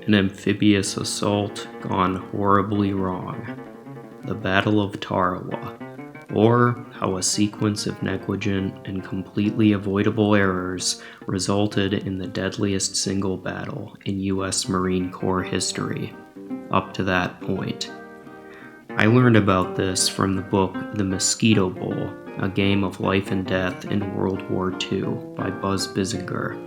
An amphibious assault gone horribly wrong. The Battle of Tarawa, or how a sequence of negligent and completely avoidable errors resulted in the deadliest single battle in U.S. Marine Corps history, up to that point. I learned about this from the book The Mosquito Bowl, A Game of Life and Death in World War II by Buzz Bissinger.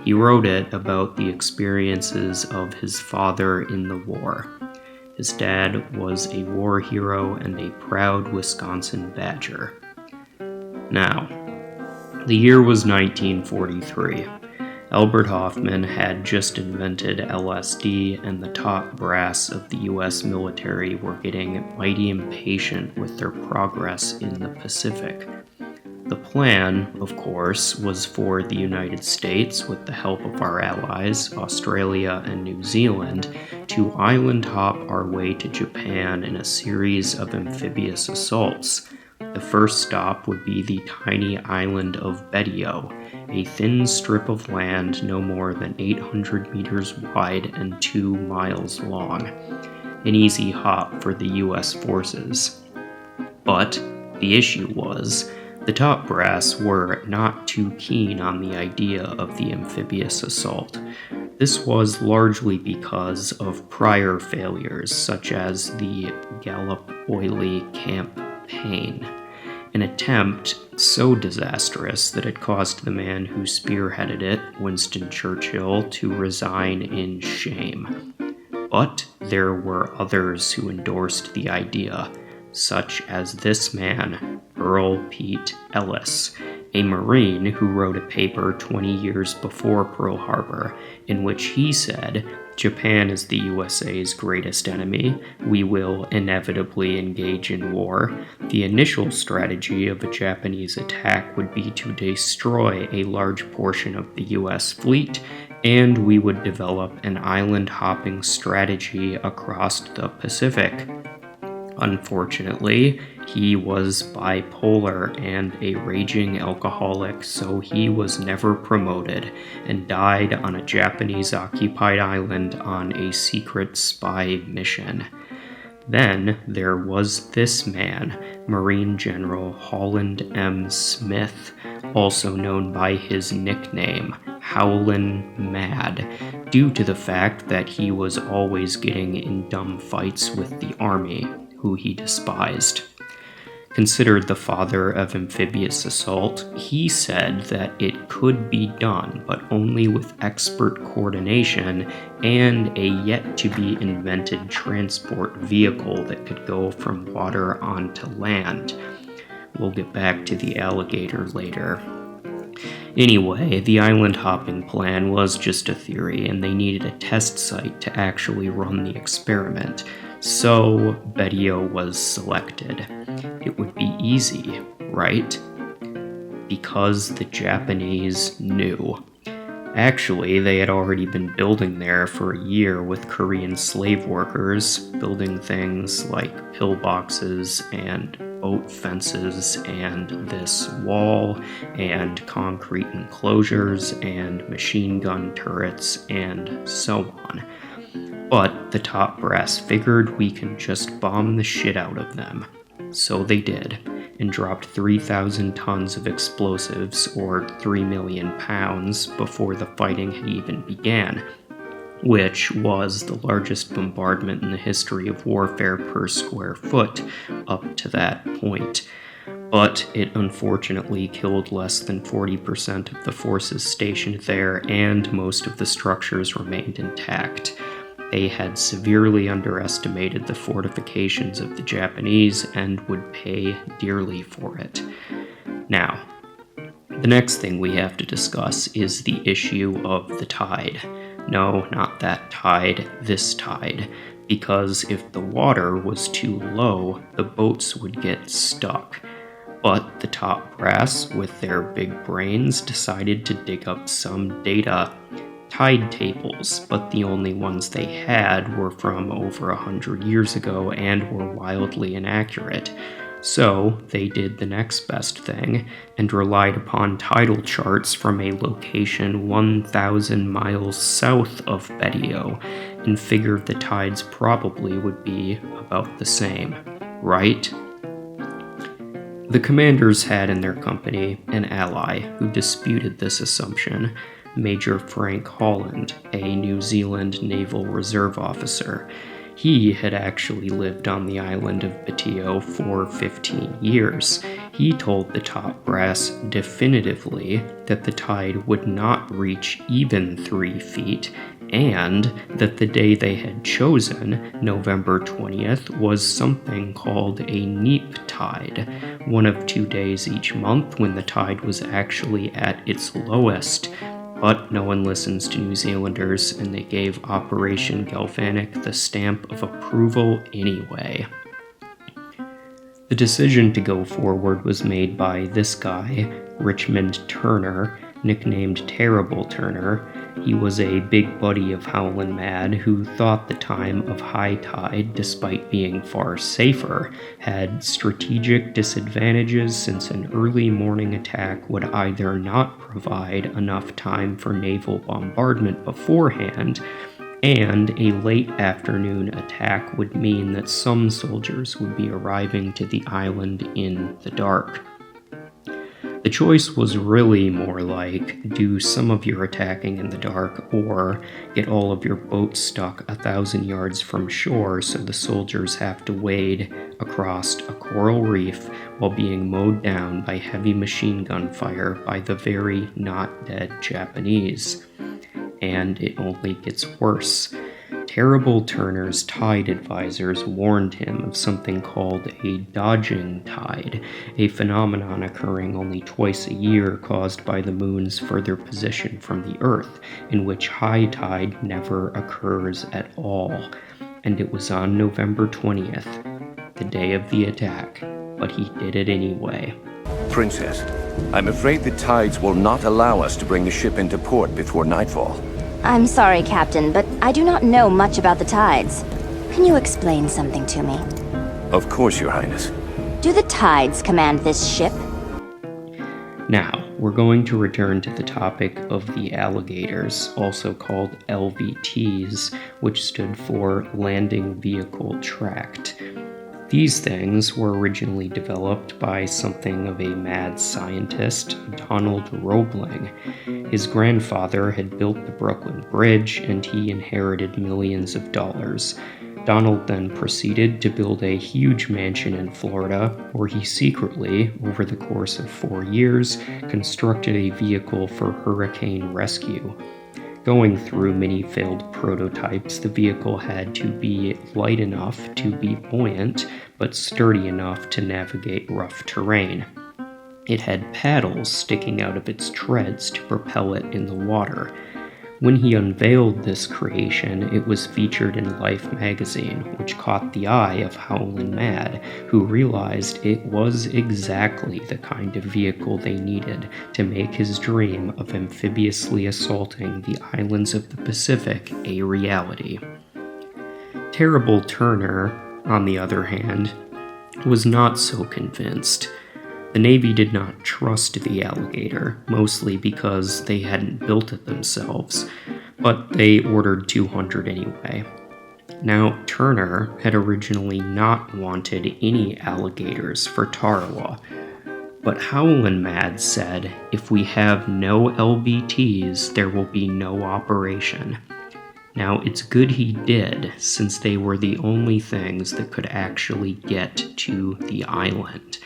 He wrote it about the experiences of his father in the war. His dad was a war hero and a proud Wisconsin Badger. Now, the year was 1943. Albert Hofmann had just invented LSD, and the top brass of the U.S. military were getting mighty impatient with their progress in the Pacific. The plan, of course, was for the United States, with the help of our allies, Australia and New Zealand, to island hop our way to Japan in a series of amphibious assaults. The first stop would be the tiny island of Betio, a thin strip of land no more than 800 meters wide and 2 miles long. An easy hop for the U.S. forces. But the issue was, the top brass were not too keen on the idea of the amphibious assault. This was largely because of prior failures, such as the Gallipoli campaign, an attempt so disastrous that it caused the man who spearheaded it, Winston Churchill, to resign in shame. But there were others who endorsed the idea, such as this man, Earl Pete Ellis, a Marine who wrote a paper 20 years before Pearl Harbor, in which he said, "Japan is the USA's greatest enemy. We will inevitably engage in war. The initial strategy of a Japanese attack would be to destroy a large portion of the US fleet, and we would develop an island-hopping strategy across the Pacific." Unfortunately, he was bipolar and a raging alcoholic, so he was never promoted and died on a Japanese-occupied island on a secret spy mission. Then there was this man, Marine General Holland M. Smith, also known by his nickname, Howlin' Mad, due to the fact that he was always getting in dumb fights with the Army, who he despised. Considered the father of amphibious assault, he said that it could be done, but only with expert coordination and a yet-to-be-invented transport vehicle that could go from water onto land. We'll get back to the alligator later. Anyway, the island hopping plan was just a theory, and they needed a test site to actually run the experiment. So, Betio was selected. It would be easy, right? Because the Japanese knew. Actually, they had already been building there for a year with Korean slave workers, building things like pillboxes and boat fences and this wall and concrete enclosures and machine gun turrets and so on. But the top brass figured we can just bomb the shit out of them. So they did, and dropped 3,000 tons of explosives, or 3 million pounds, before the fighting had even began, which was the largest bombardment in the history of warfare per square foot up to that point. But it unfortunately killed less than 40% of the forces stationed there, and most of the structures remained intact. They had severely underestimated the fortifications of the Japanese and would pay dearly for it. Now, the next thing we have to discuss is the issue of the tide. No, not that tide, this tide. Because if the water was too low, the boats would get stuck. But the top brass, with their big brains, decided to dig up some data. Tide tables, but the only ones they had were from over 100 years ago and were wildly inaccurate. So they did the next best thing and relied upon tidal charts from a location 1,000 miles south of Betio and figured the tides probably would be about the same, right? The commanders had in their company an ally who disputed this assumption, Major Frank Holland, a New Zealand Naval Reserve officer. He had actually lived on the island of Betio for 15 years. He told the top brass definitively that the tide would not reach even 3 feet, and that the day they had chosen, November 20th, was something called a neap tide, one of 2 days each month when the tide was actually at its lowest. But no one listens to New Zealanders, and they gave Operation Galvanic the stamp of approval anyway. The decision to go forward was made by this guy, Richmond Turner, nicknamed Terrible Turner. He was a big buddy of Howlin' Mad who thought the time of high tide, despite being far safer, had strategic disadvantages since an early morning attack would either not provide enough time for naval bombardment beforehand, and a late afternoon attack would mean that some soldiers would be arriving to the island in the dark. The choice was really more like, do some of your attacking in the dark, or get all of your boats stuck 1,000 yards from shore so the soldiers have to wade across a coral reef while being mowed down by heavy machine gun fire by the very not dead Japanese. And it only gets worse. Terrible Turner's tide advisors warned him of something called a dodging tide, a phenomenon occurring only twice a year caused by the moon's further position from the Earth, in which high tide never occurs at all. And it was on November 20th, the day of the attack, but he did it anyway. Princess, I'm afraid the tides will not allow us to bring the ship into port before nightfall. I'm sorry, Captain, but I do not know much about the tides. Can you explain something to me? Of course, Your Highness. Do the tides command this ship? Now, we're going to return to the topic of the alligators, also called LVTs, which stood for Landing Vehicle Tracked. These things were originally developed by something of a mad scientist, Donald Roebling. His grandfather had built the Brooklyn Bridge, and he inherited millions of dollars. Donald then proceeded to build a huge mansion in Florida, where he secretly, over the course of 4 years, constructed a vehicle for hurricane rescue. Going through many failed prototypes, the vehicle had to be light enough to be buoyant, but sturdy enough to navigate rough terrain. It had paddles sticking out of its treads to propel it in the water. When he unveiled this creation, it was featured in Life magazine, which caught the eye of Howlin' Mad, who realized it was exactly the kind of vehicle they needed to make his dream of amphibiously assaulting the islands of the Pacific a reality. Terrible Turner, on the other hand, was not so convinced. The Navy did not trust the alligator, mostly because they hadn't built it themselves, but they ordered 200 anyway. Now, Turner had originally not wanted any alligators for Tarawa, but Howlin' Mad said, if we have no LBTs, there will be no operation. Now, it's good he did, since they were the only things that could actually get to the island.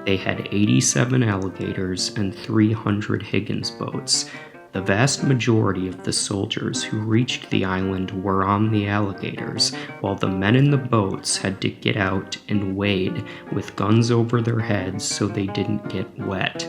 They had 87 alligators and 300 Higgins boats. The vast majority of the soldiers who reached the island were on the alligators, while the men in the boats had to get out and wade with guns over their heads so they didn't get wet.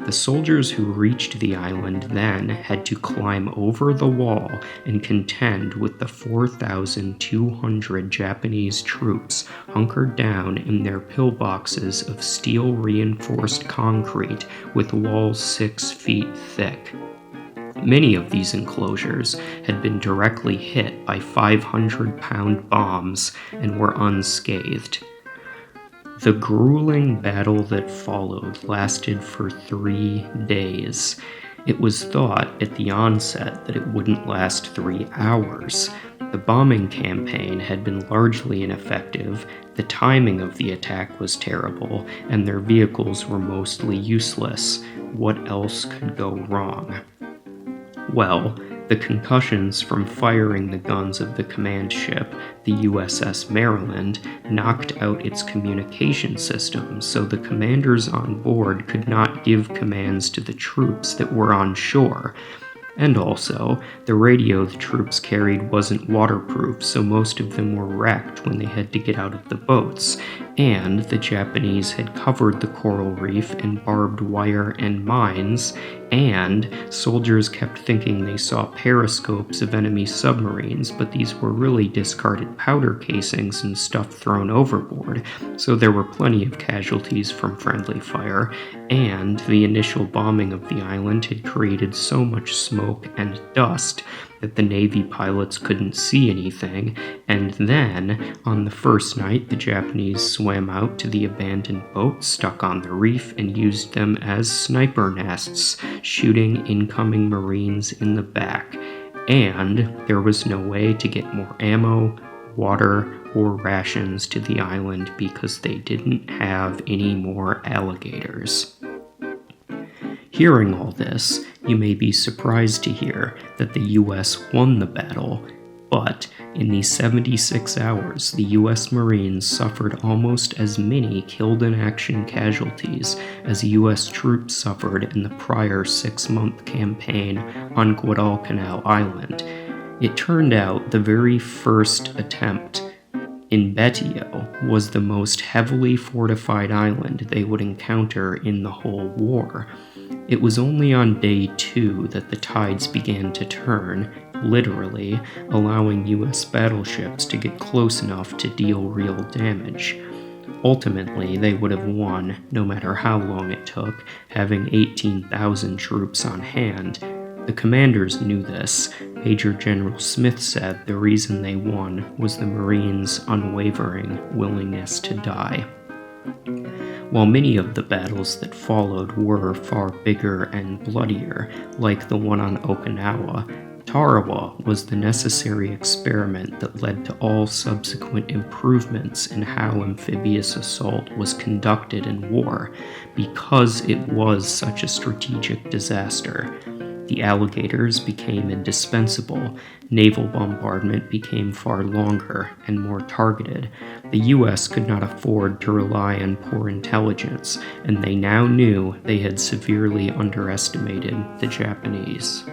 The soldiers who reached the island then had to climb over the wall and contend with the 4,200 Japanese troops hunkered down in their pillboxes of steel-reinforced concrete with walls 6 feet thick. Many of these enclosures had been directly hit by 500-pound bombs and were unscathed. The grueling battle that followed lasted for 3 days. It was thought at the onset that it wouldn't last 3 hours. The bombing campaign had been largely ineffective, the timing of the attack was terrible, and their vehicles were mostly useless. What else could go wrong? Well, the concussions from firing the guns of the command ship, the USS Maryland, knocked out its communication system, so the commanders on board could not give commands to the troops that were on shore. And also, the radio the troops carried wasn't waterproof, so most of them were wrecked when they had to get out of the boats, and the Japanese had covered the coral reef in barbed wire and mines, and soldiers kept thinking they saw periscopes of enemy submarines, but these were really discarded powder casings and stuff thrown overboard, so there were plenty of casualties from friendly fire, and the initial bombing of the island had created so much smoke and dust that the Navy pilots couldn't see anything, and then, on the first night, the Japanese swam out to the abandoned boats stuck on the reef and used them as sniper nests, shooting incoming Marines in the back. And there was no way to get more ammo, water, or rations to the island because they didn't have any more alligators. Hearing all this, you may be surprised to hear that the US won the battle, but in these 76 hours, the US Marines suffered almost as many killed-in-action casualties as US troops suffered in the prior 6-month campaign on Guadalcanal Island. It turned out the very first attempt in Betio was the most heavily fortified island they would encounter in the whole war. It was only on day 2 that the tides began to turn, literally, allowing US battleships to get close enough to deal real damage. Ultimately, they would have won, no matter how long it took, having 18,000 troops on hand. The commanders knew this. Major General Smith said the reason they won was the Marines' unwavering willingness to die. While many of the battles that followed were far bigger and bloodier, like the one on Okinawa, Tarawa was the necessary experiment that led to all subsequent improvements in how amphibious assault was conducted in war, because it was such a strategic disaster. The alligators became indispensable, naval bombardment became far longer and more targeted. The US could not afford to rely on poor intelligence, and they now knew they had severely underestimated the Japanese.